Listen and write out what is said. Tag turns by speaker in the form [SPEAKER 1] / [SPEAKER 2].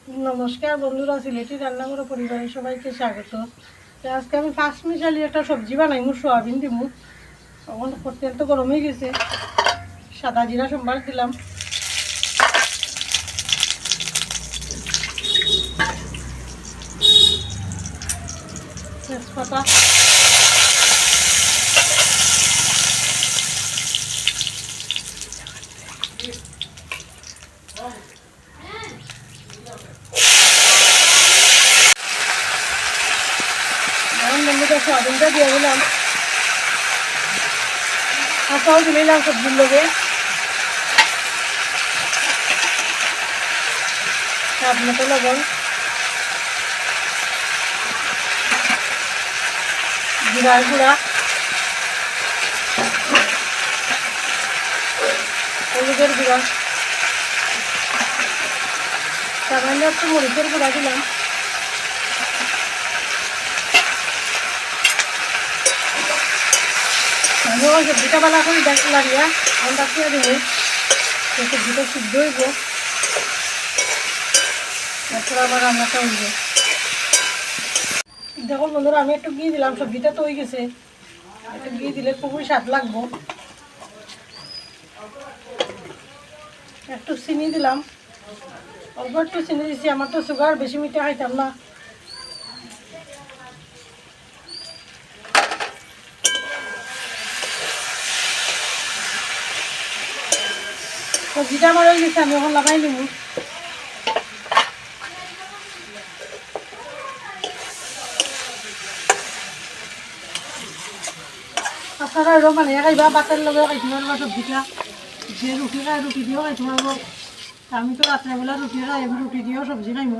[SPEAKER 1] নমস্কার বন্ধুরা, সিলেটি রান্নাঘর পরিবারের সবাইকে স্বাগত। তো আজকে আমি ফার্স্ট মিশালি একটা সবজি বানাইমু, সোয়াবিন দিমু। এখন তেল তো গরম হয়ে গেছে, সাদা জিরা সম্বার দিলাম, তেজপাতা, এখন বন্ধুটা সোয়াবিনটা দিয়ে দিলাম, কাঁচাও দিলাম সবজির লগে, স্বাদ মতো লবণ, জিরার গুঁড়া, হলুদের গুঁড়া, সামান্য একটু মরিচের গুঁড়া দিলাম। সবজিটা বালা করে লাগিয়া আমরা দিয়ে দেবো, সবজিটা সিদ্ধ হইব, তারপর আবার রান্নাটা হইব। দেখুন বন্ধুরা, আমি একটু ঘি দিলাম, সবজিটা তো হয়ে গেছে। একটু ঘি দিলে খুবই স্বাদ লাগবো। একটু চিনি দিলাম, অল্প একটু চিনি দিচ্ছি, আমার তো সুগার, বেশি মিঠা খাইতাম না। সবজিটা আমার হয়ে গেছে, আমি এখন লাগাই নিব। আপনারা এরকম মানে খাইবা, বাতের লগে খাইতে পারবা সবজিটা। যে রুটি খাই রুটি দিয়েও খাইতে পারবো। আমি তো রাত্রেবেলা রুটি খাই, রুটি দিয়েও সবজি খাইব।